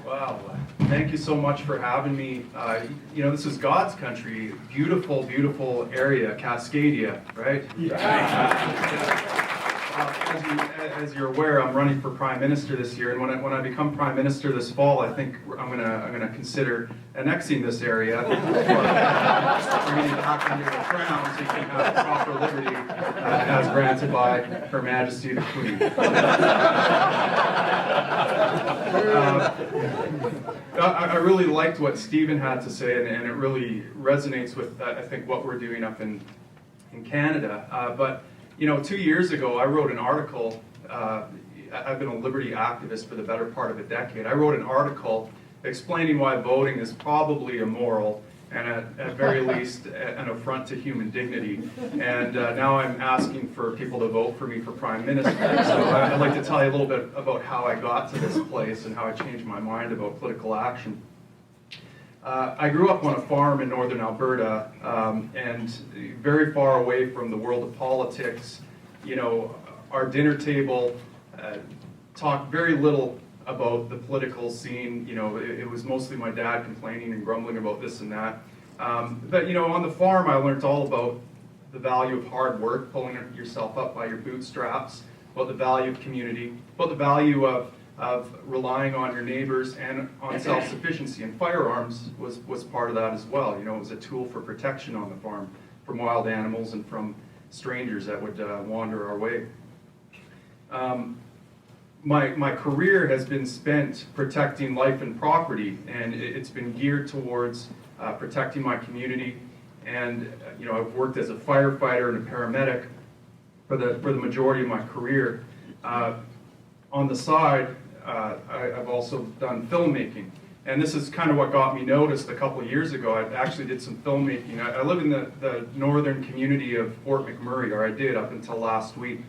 Wow, thank you so much for having me. This is God's country, beautiful, beautiful area, Cascadia, right? Yeah. As you're aware, I'm running for Prime Minister this year, and when I become Prime Minister this fall, I think I'm gonna consider annexing this area, bringing it back under the crown so you can have proper liberty as granted by Her Majesty the Queen. I really liked what Stephen had to say, and it really resonates with, I think, what we're doing up in Canada. But 2 years ago, I wrote an article. I've been a liberty activist for the better part of a decade. I wrote an article explaining why voting is probably immoral and at very least an affront to human dignity. And now I'm asking for people to vote for me for Prime Minister. So I'd like to tell you a little bit about how I got to this place and how I changed my mind about political action. I grew up on a farm in northern Alberta, and very far away from the world of politics. Our dinner table talked very little about the political scene. It was mostly my dad complaining and grumbling about this and that. But on the farm, I learned all about the value of hard work, pulling yourself up by your bootstraps, about the value of community, about the value of relying on your neighbors and on self-sufficiency. And firearms was part of that as well. It was a tool for protection on the farm from wild animals and from strangers that would wander our way. My career has been spent protecting life and property, and it's been geared towards protecting my community. And I've worked as a firefighter and a paramedic for the majority of my career. On the side, I've also done filmmaking, and this is kind of what got me noticed a couple of years ago. I actually did some filmmaking. I live in the northern community of Fort McMurray, or I did up until last week.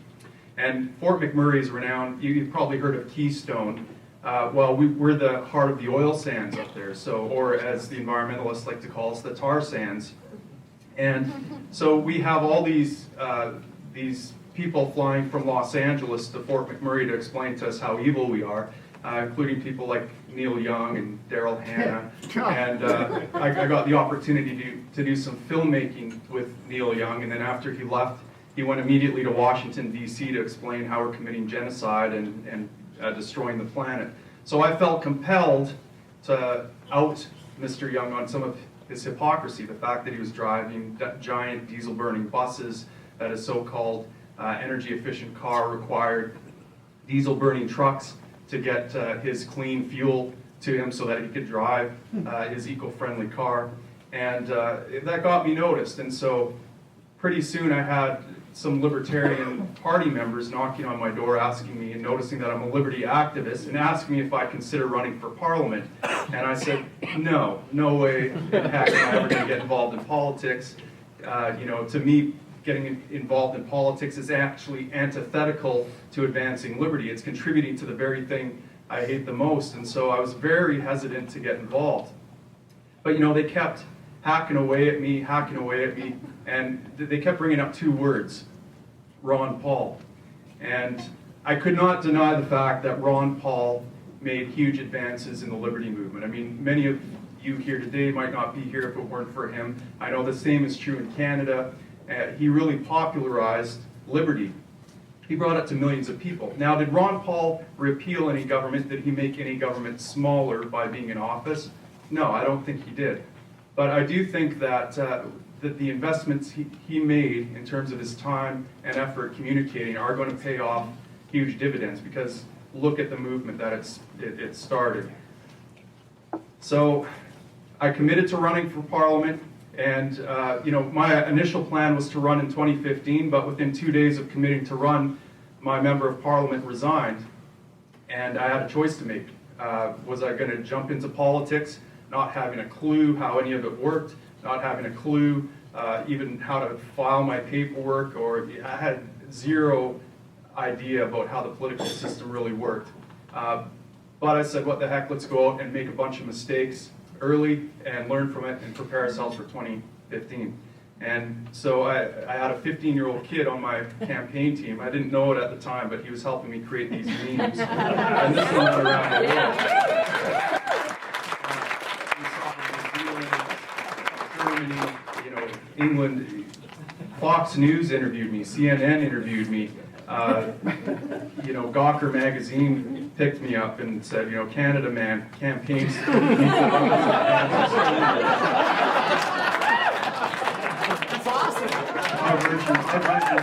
And Fort McMurray is renowned. You've probably heard of Keystone. We're the heart of the oil sands up there, or as the environmentalists like to call us, the tar sands. And so we have all these people flying from Los Angeles to Fort McMurray to explain to us how evil we are, including people like Neil Young and Daryl Hannah. And I got the opportunity to do some filmmaking with Neil Young, and then after he left, he went immediately to Washington, D.C. to explain how we're committing genocide and destroying the planet. So I felt compelled to out Mr. Young on some of his hypocrisy, the fact that he was driving giant diesel-burning buses, that his so-called energy-efficient car required diesel-burning trucks to get his clean fuel to him so that he could drive his eco-friendly car. And that got me noticed. And so pretty soon I had some Libertarian Party members knocking on my door asking me and noticing that I'm a liberty activist and asking me if I consider running for Parliament. And I said, no way in heck am I ever going to get involved in politics. To me, getting involved in politics is actually antithetical to advancing liberty. It's contributing to the very thing I hate the most. And so I was very hesitant to get involved. But they kept hacking away at me, and they kept bringing up two words: Ron Paul. And I could not deny the fact that Ron Paul made huge advances in the liberty movement. I mean, many of you here today might not be here if it weren't for him. I know the same is true in Canada. He really popularized liberty. He brought it to millions of people. Now, did Ron Paul repeal any government? Did he make any government smaller by being in office? No, I don't think he did. But I do think that the investments he made in terms of his time and effort communicating are going to pay off huge dividends, because look at the movement that it started. So I committed to running for Parliament, and my initial plan was to run in 2015, but within 2 days of committing to run, my member of Parliament resigned, and I had a choice to make. Was I going to jump into politics, not having a clue how any of it worked, not having a clue even how to file my paperwork, or I had zero idea about how the political system really worked. But I said, what the heck, let's go out and make a bunch of mistakes early and learn from it and prepare ourselves for 2015. And so I had a 15-year-old kid on my campaign team. I didn't know it at the time, but he was helping me create these memes. And this one went around the world. Germany, England. Fox News interviewed me, CNN interviewed me, Gawker magazine picked me up and said, Canada man campaigns. That's awesome. My version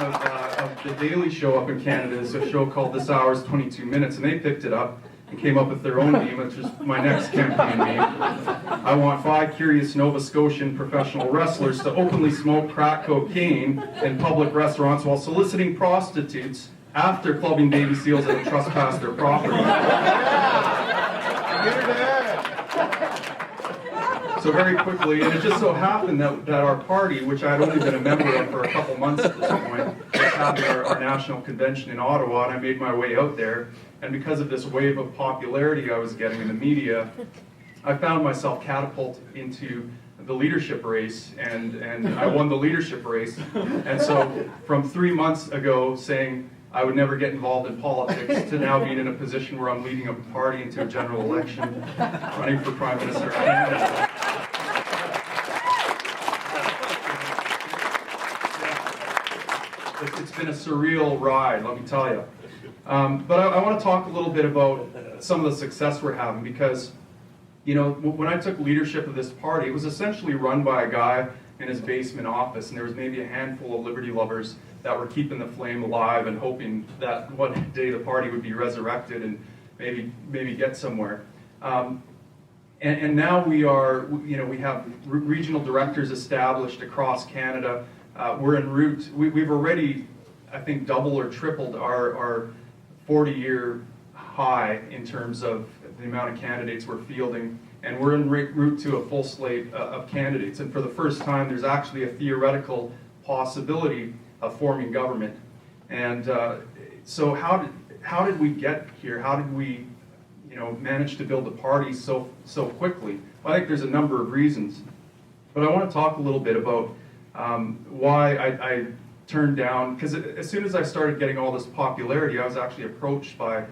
of The Daily Show up in Canada is a show called This Hour's 22 Minutes, and they picked it up and came up with their own meme, which is my next campaign meme. I want 5 curious Nova Scotian professional wrestlers to openly smoke crack cocaine in public restaurants while soliciting prostitutes after clubbing baby seals that have trespassed their property. So very quickly, and it just so happened that our party, which I'd only been a member of for a couple months at this point, was having our national convention in Ottawa, and I made my way out there. And because of this wave of popularity I was getting in the media, I found myself catapulted into the leadership race, and I won the leadership race. And so from 3 months ago saying I would never get involved in politics to now being in a position where I'm leading a party into a general election, running for Prime Minister of Canada. It's been a surreal ride, let me tell you. But I want to talk a little bit about some of the success we're having, because, when I took leadership of this party, it was essentially run by a guy in his basement office, and there was maybe a handful of liberty lovers that were keeping the flame alive and hoping that one day the party would be resurrected and maybe get somewhere. And now we have regional directors established across Canada. We're en route. We've already, I think, doubled or tripled our 40-year high in terms of the amount of candidates we're fielding, and we're en route to a full slate of candidates. And for the first time, there's actually a theoretical possibility of forming government. And so how did we get here? How did we manage to build a party so quickly? Well, I think there's a number of reasons, but I want to talk a little bit about why I turned down, because as soon as I started getting all this popularity, I was actually approached by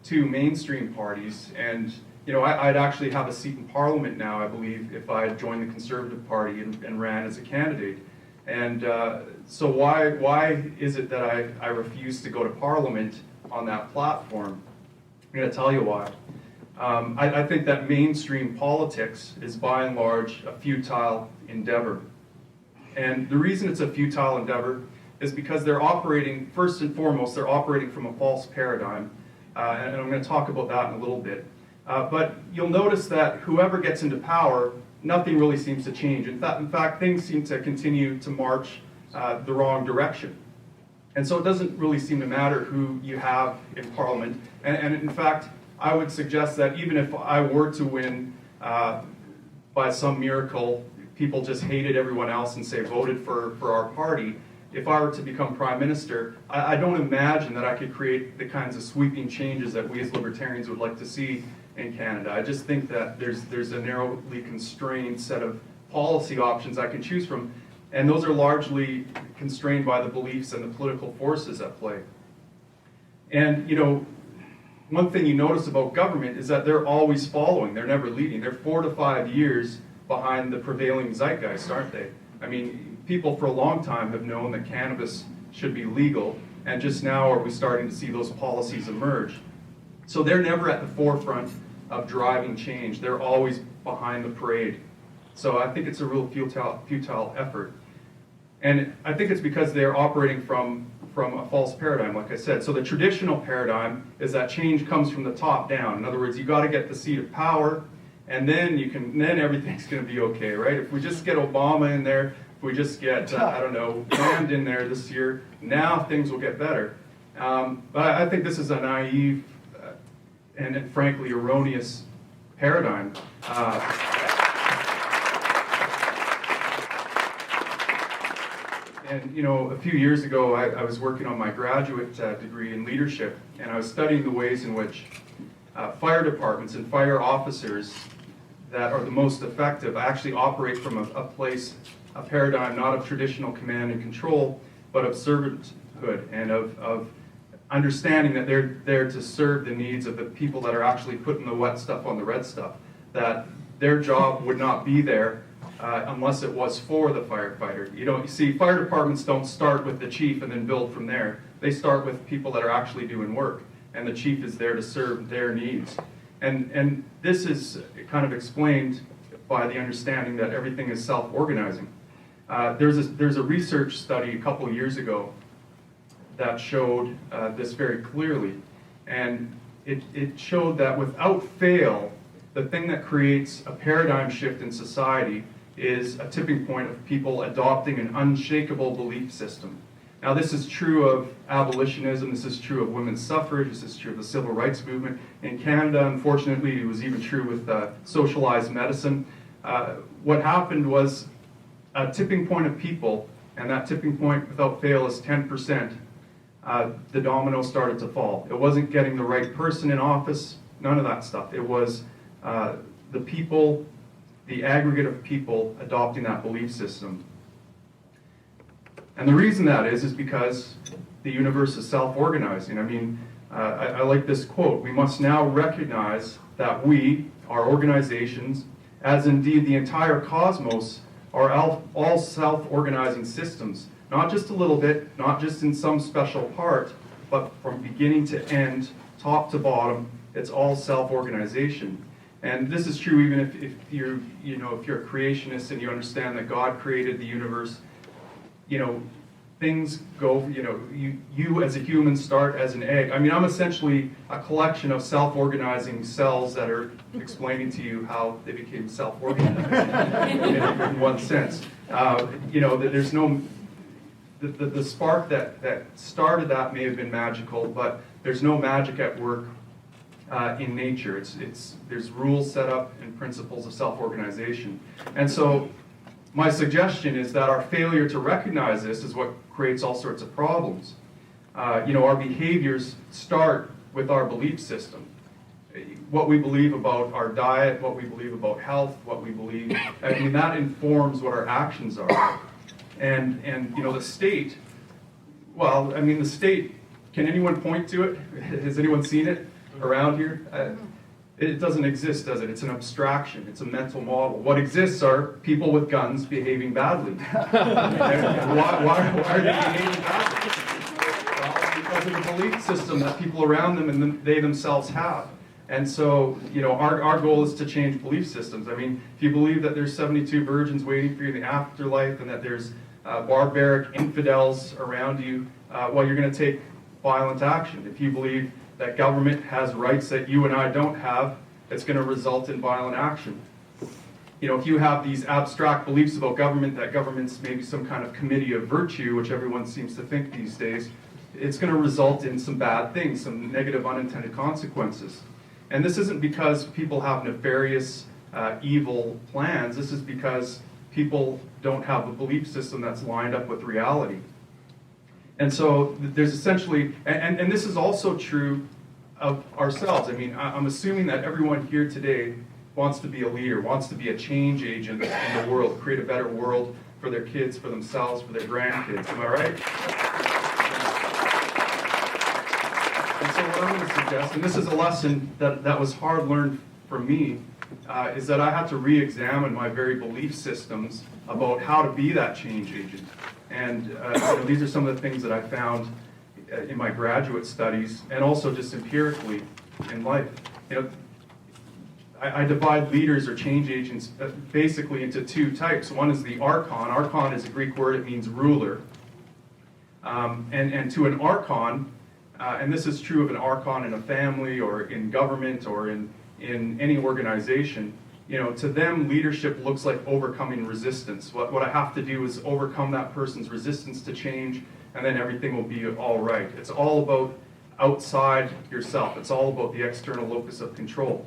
2 mainstream parties, and I'd actually have a seat in Parliament now, I believe, if I had joined the Conservative Party and ran as a candidate. And so why is it that I refuse to go to Parliament on that platform? I'm going to tell you why. I think that mainstream politics is by and large a futile endeavor. And the reason it's a futile endeavor is because they're operating, first and foremost, they're operating from a false paradigm. And I'm going to talk about that in a little bit. But you'll notice that whoever gets into power, nothing really seems to change. In fact, things seem to continue to march the wrong direction. And so it doesn't really seem to matter who you have in Parliament. And in fact, I would suggest that even if I were to win by some miracle, people just hated everyone else and say voted for our party, if I were to become Prime Minister, I don't imagine that I could create the kinds of sweeping changes that we as libertarians would like to see in Canada. I just think that there's a narrowly constrained set of policy options I can choose from, and those are largely constrained by the beliefs and the political forces at play. And one thing you notice about government is that they're always following, they're never leading. They're 4 to 5 years behind the prevailing zeitgeist, aren't they? I mean, people for a long time have known that cannabis should be legal, and just now are we starting to see those policies emerge. So they're never at the forefront of driving change. They're always behind the parade. So I think it's a real futile effort. And I think it's because they're operating from a false paradigm, like I said. So the traditional paradigm is that change comes from the top down. In other words, you got to get the seat of power, and then everything's going to be okay, right? If we just get Obama in there, if we just get, Land in there this year, now things will get better. But I think this is a naive and frankly erroneous paradigm. And a few years ago, I was working on my graduate degree in leadership, and I was studying the ways in which fire departments and fire officers that are the most effective actually operate from a paradigm not of traditional command and control, but of servanthood and of understanding that they're there to serve the needs of the people that are actually putting the wet stuff on the red stuff, that their job would not be there unless it was for the firefighter. You see, fire departments don't start with the chief and then build from there. They start with people that are actually doing work, and the chief is there to serve their needs. And this is kind of explained by the understanding that everything is self-organizing. There's a research study a couple of years ago that showed this very clearly, and it showed that without fail, the thing that creates a paradigm shift in society is a tipping point of people adopting an unshakable belief system. Now, this is true of abolitionism, this is true of women's suffrage, this is true of the civil rights movement. In Canada, unfortunately, it was even true with socialized medicine. What happened was a tipping point of people, and that tipping point, without fail, is 10%. The domino started to fall. It wasn't getting the right person in office, none of that stuff. It was the people, the aggregate of people adopting that belief system. And the reason that is because the universe is self-organizing. I mean, I like this quote: "We must now recognize that we, our organizations, as indeed the entire cosmos, are all self-organizing systems. Not just a little bit, not just in some special part, but from beginning to end, top to bottom, it's all self-organization." And this is true even if you're a creationist and you understand that God created the universe. Things go, you as a human start as an egg. I mean, I'm essentially a collection of self-organizing cells that are explaining to you how they became self-organized in one sense. There's no, the spark that started that may have been magical, but there's no magic at work in nature. There's rules set up and principles of self-organization. And so my suggestion is that our failure to recognize this is what creates all sorts of problems. Our behaviors start with our belief system. What we believe about our diet, what we believe about health, what we believe, that informs what our actions are. And the state, the state, can anyone point to it? Has anyone seen it around here? It doesn't exist, does it? It's an abstraction. It's a mental model. What exists are people with guns behaving badly. Why are they behaving badly? Well, because of the belief system that people around them and they themselves have. And so, our goal is to change belief systems. I mean, if you believe that there's 72 virgins waiting for you in the afterlife and that there's barbaric infidels around you, you're going to take violent action. If you believe that government has rights that you and I don't have, it's going to result in violent action. If you have these abstract beliefs about government, that government's maybe some kind of committee of virtue, which everyone seems to think these days, it's going to result in some bad things, some negative unintended consequences. And this isn't because people have nefarious, evil plans. This is because people don't have a belief system that's lined up with reality. And so there's essentially, and this is also true of ourselves. I mean, I'm assuming that everyone here today wants to be a leader, wants to be a change agent in the world, create a better world for their kids, for themselves, for their grandkids. Am I right? And so what I'm going to suggest, and this is a lesson that was hard learned for me, is that I had to re-examine my very belief systems about how to be that change agent. And these are some of the things that I found in my graduate studies and also just empirically in life. I divide leaders or change agents basically into two types. One is the Archon. Archon is a Greek word, it means ruler. And to an Archon, and this is true of an Archon in a family or in government or in any organization, to them, leadership looks like overcoming resistance. What I have to do is overcome that person's resistance to change, and then everything will be all right. It's all about outside yourself. It's all about the external locus of control.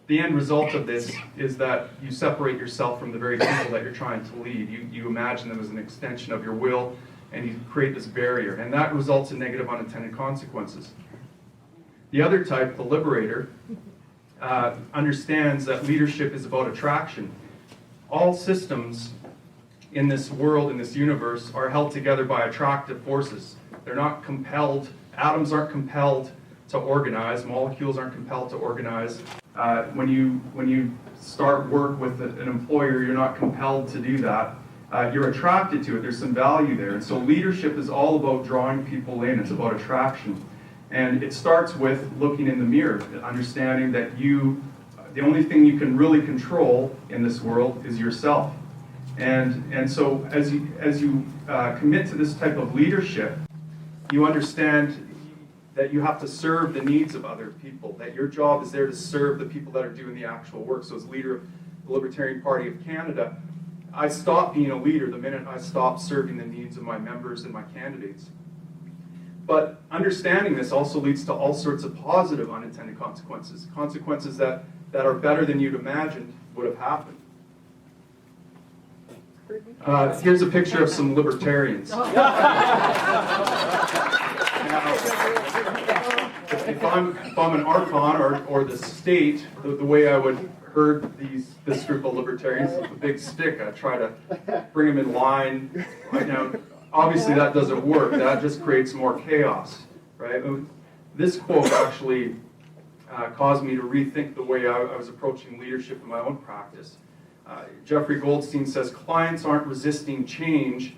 The end result of this is that you separate yourself from the very people that you're trying to lead. You imagine them as an extension of your will, and you create this barrier, and that results in negative unintended consequences. The other type, the liberator, understands that leadership is about attraction. All systems in this world, in this universe, are held together by attractive forces. They're not compelled, atoms aren't compelled to organize, molecules aren't compelled to organize. When you start work with an employer, you're not compelled to do that. You're attracted to it. There's some value there. And so leadership is all about drawing people in. It's about attraction. And it starts with looking in the mirror, understanding that the only thing you can really control in this world is yourself. And so as you commit to this type of leadership, you understand that you have to serve the needs of other people, that your job is there to serve the people that are doing the actual work. So as leader of the Libertarian Party of Canada, I stopped being a leader the minute I stopped serving the needs of my members and my candidates. But understanding this also leads to all sorts of positive unintended consequences, consequences that are better than you'd imagined would have happened. Here's a picture of some libertarians. Now, if I'm an Archon or the state, the way I would herd this group of libertarians with a big stick, I try to bring them in line. Now, obviously that doesn't work. That just creates more chaos, right? This quote actually caused me to rethink the way I was approaching leadership in my own practice. Jeffrey Goldstein says, clients aren't resisting change,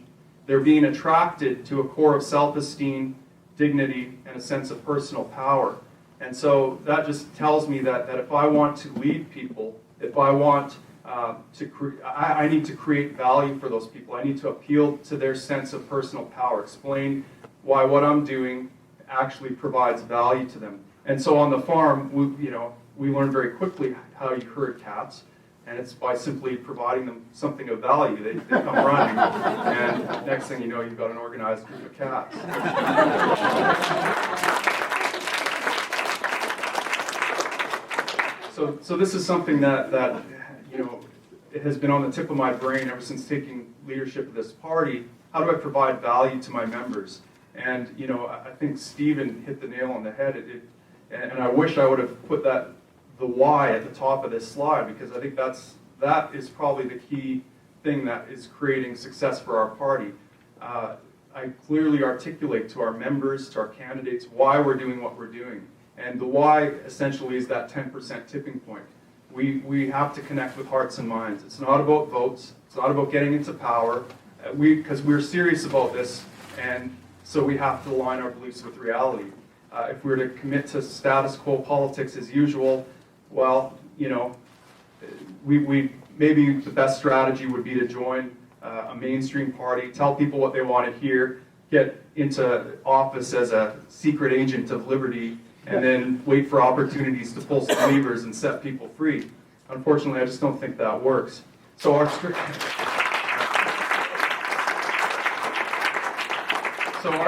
they're being attracted to a core of self-esteem, dignity, and a sense of personal power. And so that just tells me that if I want to lead people, if I want I need to create value for those people. I need to appeal to their sense of personal power, explain why what I'm doing actually provides value to them. And so on the farm, we learn very quickly how you herd cats. And it's by simply providing them something of value. They come running, and next thing you know, you've got an organized group of cats. So this is something that it has been on the tip of my brain ever since taking leadership of this party. How do I provide value to my members? And I think Stephen hit the nail on the head. And I wish I would have put the why at the top of this slide, because I think that is probably the key thing that is creating success for our party. I clearly articulate to our members, to our candidates, why we're doing what we're doing. And the why essentially is that 10% tipping point. We have to connect with hearts and minds. It's not about votes. It's not about getting into power. Because we're serious about this, and so we have to align our beliefs with reality. If we were to commit to status quo politics as usual, well, we maybe the best strategy would be to join a mainstream party, tell people what they want to hear, get into office as a secret agent of liberty, and then wait for opportunities to pull some levers and set people free. Unfortunately, I just don't think that works. So our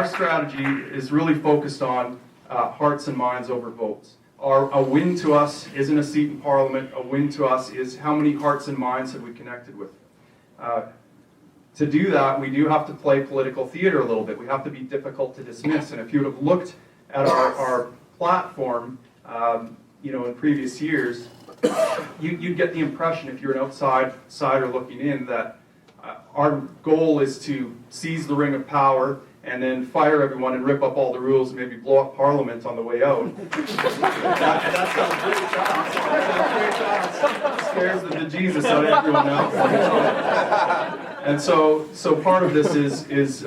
strategy is really focused on hearts and minds over votes. A win to us isn't a seat in Parliament. A win to us is how many hearts and minds have we connected with. To do that, we do have to play political theater a little bit. We have to be difficult to dismiss. And if you would have looked at our platform, in previous years, you'd get the impression, if you're an outsider looking in, that our goal is to seize the ring of power and then fire everyone and rip up all the rules and maybe blow up Parliament on the way out. that sounds great. That scares the bejesus out of everyone else. And so part of this is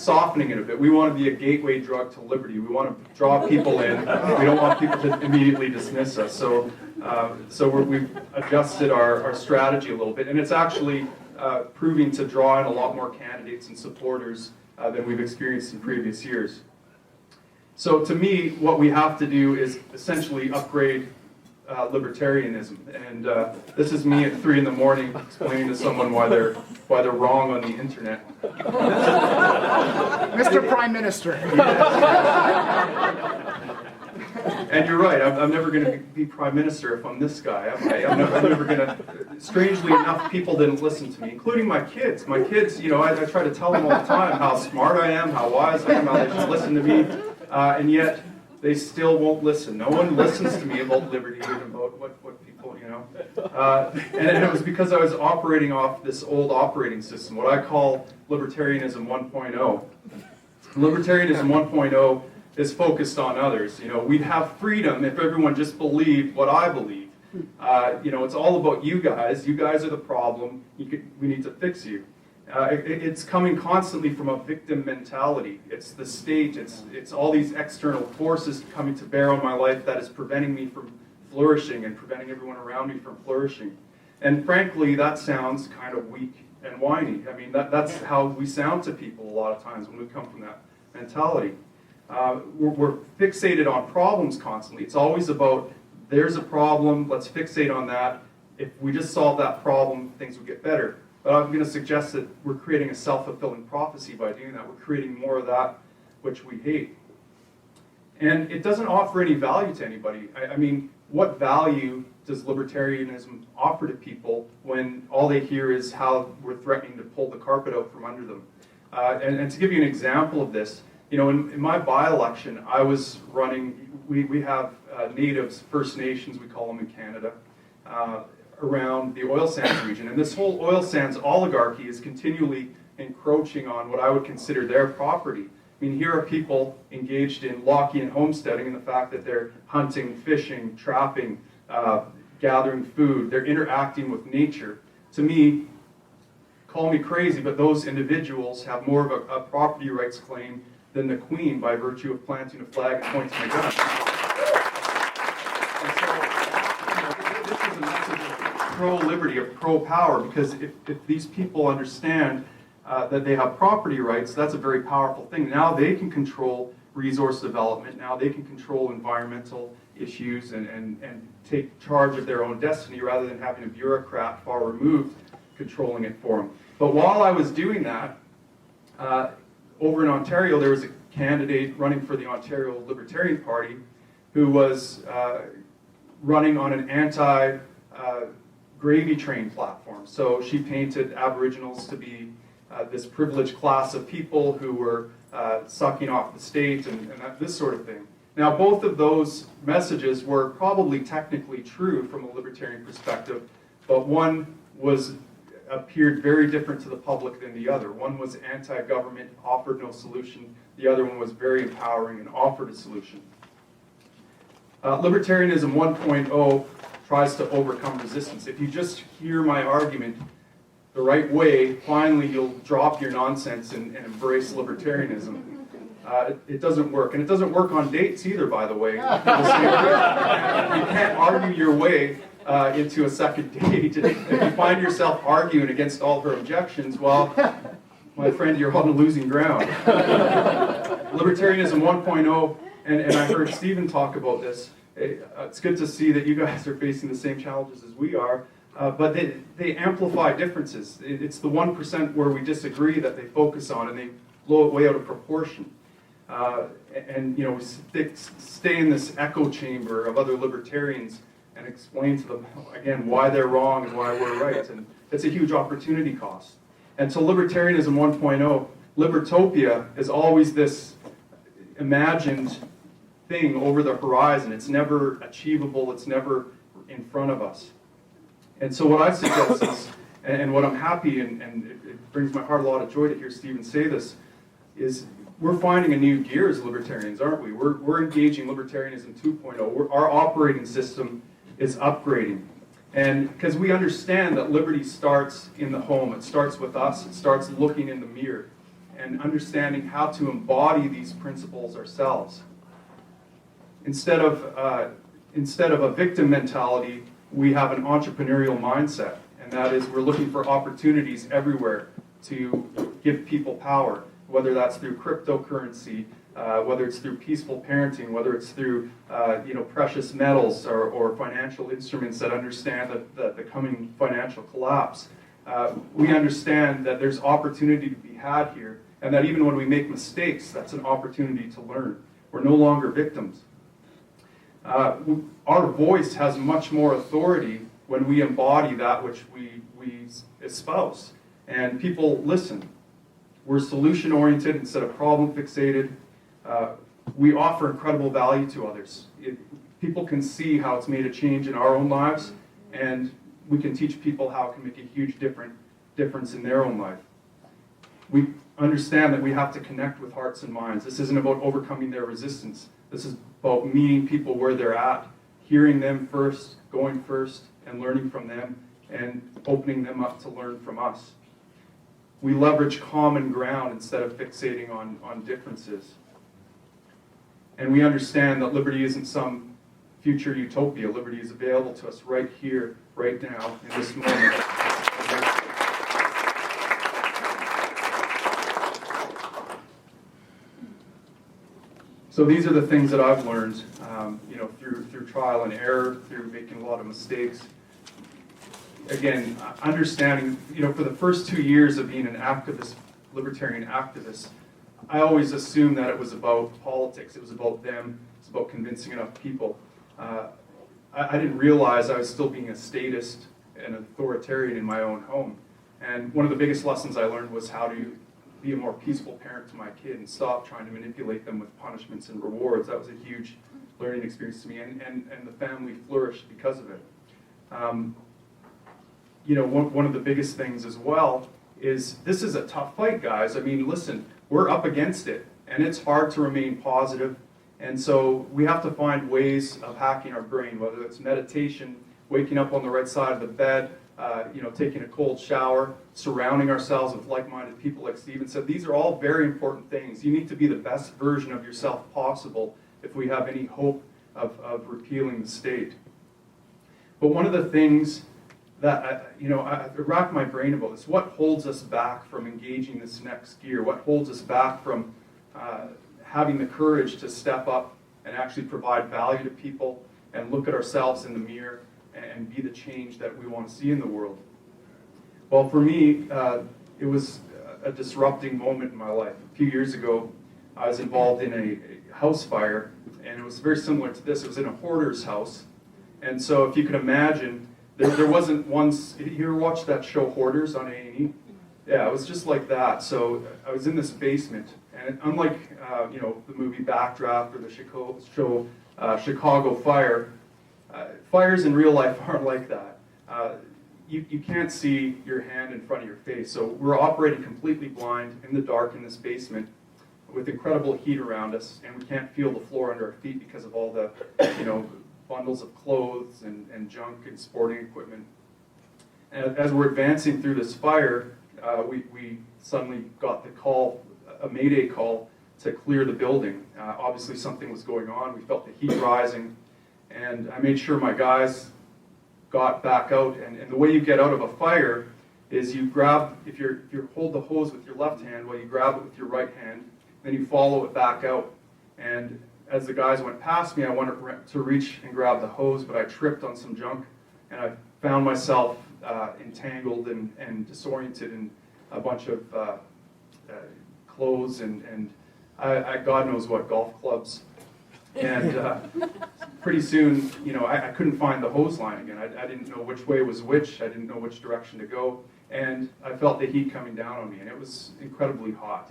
softening it a bit. We want to be a gateway drug to liberty. We want to draw people in. We don't want people to immediately dismiss us. So we've adjusted our strategy a little bit, and it's actually proving to draw in a lot more candidates and supporters than we've experienced in previous years. So to me, what we have to do is essentially upgrade libertarianism. And this is me at 3 in the morning explaining to someone why they're wrong on the internet. Mr. Prime Minister. And you're right, I'm never going to be Prime Minister if I'm this guy, am I? I'm never going to... Strangely enough, people didn't listen to me, including my kids. My kids, I try to tell them all the time how smart I am, how wise I am, how they should listen to me, and yet they still won't listen. No one listens to me about liberty and about what people, And it was because I was operating off this old operating system, what I call Libertarianism 1.0. Libertarianism 1.0 is focused on others. We'd have freedom if everyone just believed what I believe. It's all about you guys. You guys are the problem. We need to fix you. It's coming constantly from a victim mentality. It's the state, it's all these external forces coming to bear on my life that is preventing me from flourishing and preventing everyone around me from flourishing. And frankly, that sounds kind of weak and whiny. I mean, that's how we sound to people a lot of times when we come from that mentality. We're fixated on problems constantly. It's always about, there's a problem, let's fixate on that. If we just solve that problem, things will get better. But I'm going to suggest that we're creating a self-fulfilling prophecy by doing that. We're creating more of that which we hate. And it doesn't offer any value to anybody. I mean, what value does libertarianism offer to people when all they hear is how we're threatening to pull the carpet out from under them? And to give you an example of this, in my by-election, I was running, we have natives, First Nations, we call them in Canada, around the oil sands region. And this whole oil sands oligarchy is continually encroaching on what I would consider their property. I mean, here are people engaged in Lockean homesteading and the fact that they're hunting, fishing, trapping, gathering food. They're interacting with nature. To me, call me crazy, but those individuals have more of a property rights claim than the Queen by virtue of planting a flag and pointing a gun. And so, this is a message of pro-liberty, of pro-power, because if these people understand that they have property rights, that's a very powerful thing. Now they can control resource development. Now they can control environmental issues and take charge of their own destiny rather than having a bureaucrat far removed controlling it for them. But while I was doing that, over in Ontario, there was a candidate running for the Ontario Libertarian Party who was running on an anti-gravy train platform. So she painted Aboriginals to be this privileged class of people who were sucking off the state and this sort of thing. Now, both of those messages were probably technically true from a libertarian perspective, but one appeared very different to the public than the other. One was anti-government, offered no solution. The other one was very empowering and offered a solution. Libertarianism 1.0 tries to overcome resistance. If you just hear my argument the right way, finally you'll drop your nonsense and embrace libertarianism. It doesn't work. And it doesn't work on dates either, by the way. You can't argue your way into a second date. If you find yourself arguing against all her objections, well, my friend, you're on losing ground. Libertarianism 1.0, and I heard Stephen talk about this. It's good to see that you guys are facing the same challenges as we are, but they amplify differences. It's the 1% where we disagree that they focus on, and they blow it way out of proportion. We stay in this echo chamber of other libertarians and explain to them, again, why they're wrong and why we're right. And it's a huge opportunity cost. And so Libertarianism 1.0, Libertopia is always this imagined thing over the horizon. It's never achievable. It's never in front of us. And so what I suggest is, and what I'm happy, and it brings my heart a lot of joy to hear Stephen say this, is we're finding a new gear as libertarians, aren't we? We're engaging Libertarianism 2.0. Our operating system is upgrading. And because we understand that liberty starts in the home, it starts with us, it starts looking in the mirror and understanding how to embody these principles ourselves. Instead of a victim mentality, we have an entrepreneurial mindset, and that is we're looking for opportunities everywhere to give people power, whether that's through cryptocurrency, whether it's through peaceful parenting, whether it's through precious metals or financial instruments that understand the coming financial collapse. We understand that there's opportunity to be had here, and that even when we make mistakes, that's an opportunity to learn. We're no longer victims. Our voice has much more authority when we embody that which we espouse, and people listen. We're solution-oriented instead of problem-fixated. We offer incredible value to others. People can see how it's made a change in our own lives, and we can teach people how it can make a huge difference in their own life. We understand that we have to connect with hearts and minds. This isn't about overcoming their resistance. This is about meeting people where they're at hearing them first, going first, and learning from them, and opening them up to learn from us. We leverage common ground instead of fixating on differences. And we understand that liberty isn't some future utopia. Liberty is available to us right here, right now, in this moment. So these are the things that I've learned, through trial and error, through making a lot of mistakes. Again, understanding, for the first 2 years of being an activist, libertarian activist, I always assumed that it was about politics. It was about them. It's about convincing enough people. I didn't realize I was still being a statist and authoritarian in my own home. And one of the biggest lessons I learned was how to be a more peaceful parent to my kid and stop trying to manipulate them with punishments and rewards. That was a huge learning experience to me, and the family flourished because of it. One of the biggest things as well is this is a tough fight, guys. I mean, listen, we're up against it, and it's hard to remain positive, and so we have to find ways of hacking our brain, whether it's meditation, waking up on the right side of the bed, taking a cold shower, surrounding ourselves with like-minded people, like Stephen said. These are all very important things. You need to be the best version of yourself possible if we have any hope of repealing the state. But one of the things that I rack my brain about is what holds us back from engaging this next gear, what holds us back from having the courage to step up and actually provide value to people and look at ourselves in the mirror and be the change that we want to see in the world. Well, for me, it was a disrupting moment in my life. A few years ago, I was involved in a house fire, and it was very similar to this. It was in a hoarder's house. And so if you could imagine, there wasn't once, you ever watched that show Hoarders on A&E? Yeah, it was just like that. So I was in this basement, and unlike the movie Backdraft or the show Chicago Fire, fires in real life aren't like that. You can't see your hand in front of your face. So we're operating completely blind in the dark in this basement with incredible heat around us, and we can't feel the floor under our feet because of all the bundles of clothes and junk and sporting equipment. And as we're advancing through this fire, we suddenly got the call, a mayday call, to clear the building. Obviously something was going on. We felt the heat rising, and I made sure my guys got back out. And the way you get out of a fire is you grab, if you hold the hose with your left hand, well, you grab it with your right hand, then you follow it back out. And as the guys went past me, I wanted to reach and grab the hose, but I tripped on some junk, and I found myself entangled and disoriented in a bunch of clothes and God knows what, golf clubs. And pretty soon, I couldn't find the hose line again. I didn't know which way was which. I didn't know which direction to go. And I felt the heat coming down on me, and it was incredibly hot.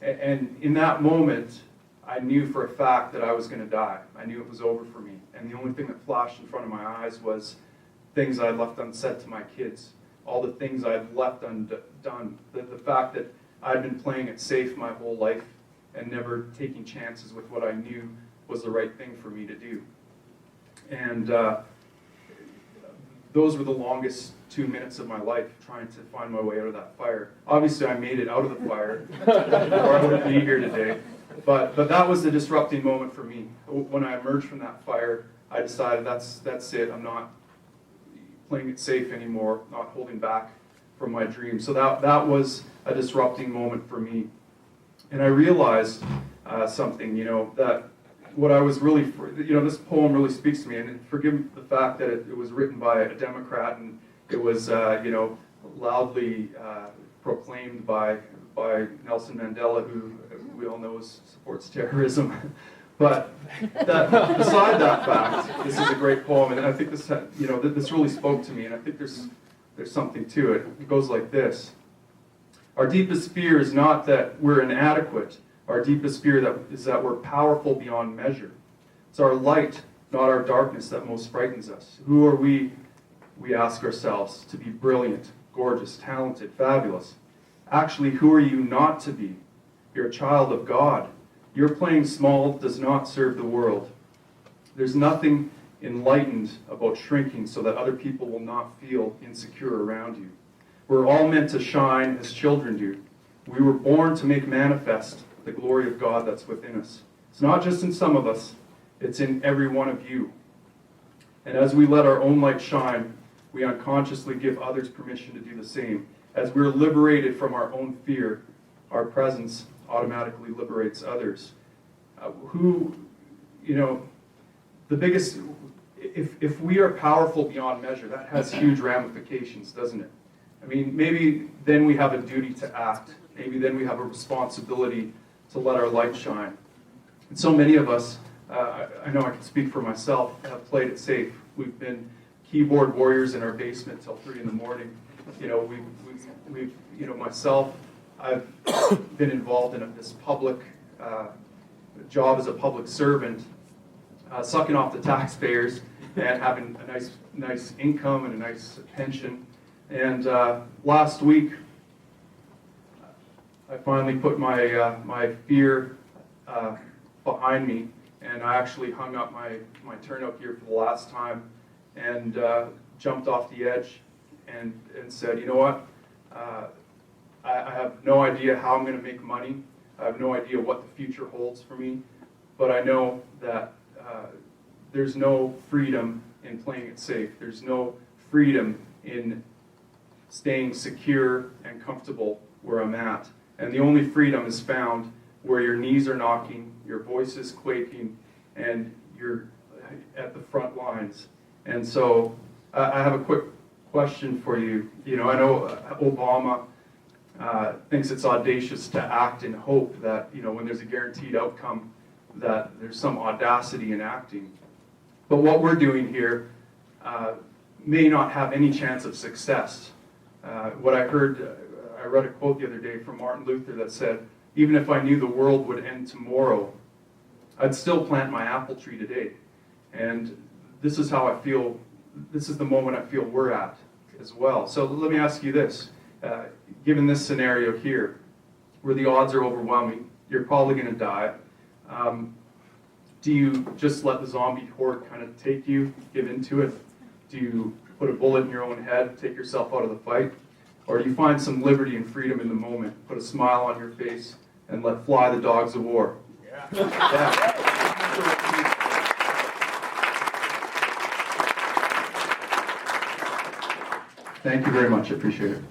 And in that moment, I knew for a fact that I was going to die. I knew it was over for me. And the only thing that flashed in front of my eyes was things I had left unsaid to my kids, all the things I had left undone, the fact that I'd been playing it safe my whole life and never taking chances with what I knew was the right thing for me to do. And those were the longest 2 minutes of my life, trying to find my way out of that fire. Obviously, I made it out of the fire, or I wouldn't be here today. But that was the disrupting moment for me. When I emerged from that fire, I decided that's it. I'm not playing it safe anymore, not holding back from my dream. So that was a disrupting moment for me. And I realized something, that what I was really, this poem really speaks to me. And forgive the fact that it was written by a Democrat, and it was, loudly proclaimed by Nelson Mandela, who we all know supports terrorism. But beside that fact, this is a great poem, and I think this, this really spoke to me, and I think there's something to it. It goes like this: our deepest fear is not that we're inadequate. Our deepest fear is that we're powerful beyond measure. It's our light, not our darkness, that most frightens us. Who are we ask ourselves, to be brilliant, gorgeous, talented, fabulous? Actually, who are you not to be? You're a child of God. Your playing small does not serve the world. There's nothing enlightened about shrinking so that other people will not feel insecure around you. We're all meant to shine as children do. We were born to make manifest the glory of God that's within us. It's not just in some of us, it's in every one of you. And as we let our own light shine, we unconsciously give others permission to do the same. As we're liberated from our own fear, our presence automatically liberates others. The biggest, if we are powerful beyond measure, that has huge ramifications, doesn't it? I mean, maybe then we have a duty to act. Maybe then we have a responsibility to let our light shine. And so many of us, I know I can speak for myself, have played it safe. We've been keyboard warriors in our basement till 3 in the morning. Myself, I've been involved in this public job as a public servant, sucking off the taxpayers and having a nice income and a nice pension. And last week, I finally put my fear behind me, and I actually hung up my turnout gear for the last time and jumped off the edge and said, you know what, I have no idea how I'm going to make money. I have no idea what the future holds for me, but I know that there's no freedom in playing it safe. There's no freedom in staying secure and comfortable where I'm at. And the only freedom is found where your knees are knocking, your voice is quaking, and you're at the front lines. And so I have a quick question for you. I know Obama thinks it's audacious to act in hope that, when there's a guaranteed outcome, that there's some audacity in acting. But what we're doing here may not have any chance of success. I read a quote the other day from Martin Luther that said, even if I knew the world would end tomorrow, I'd still plant my apple tree today. And this is how I feel, this is the moment I feel we're at as well. So let me ask you this. Given this scenario here, where the odds are overwhelming, you're probably going to die, do you just let the zombie horde kind of take you, give into it? Do you put a bullet in your own head, take yourself out of the fight? Or do you find some liberty and freedom in the moment, put a smile on your face, and let fly the dogs of war? Yeah. Thank you very much. I appreciate it.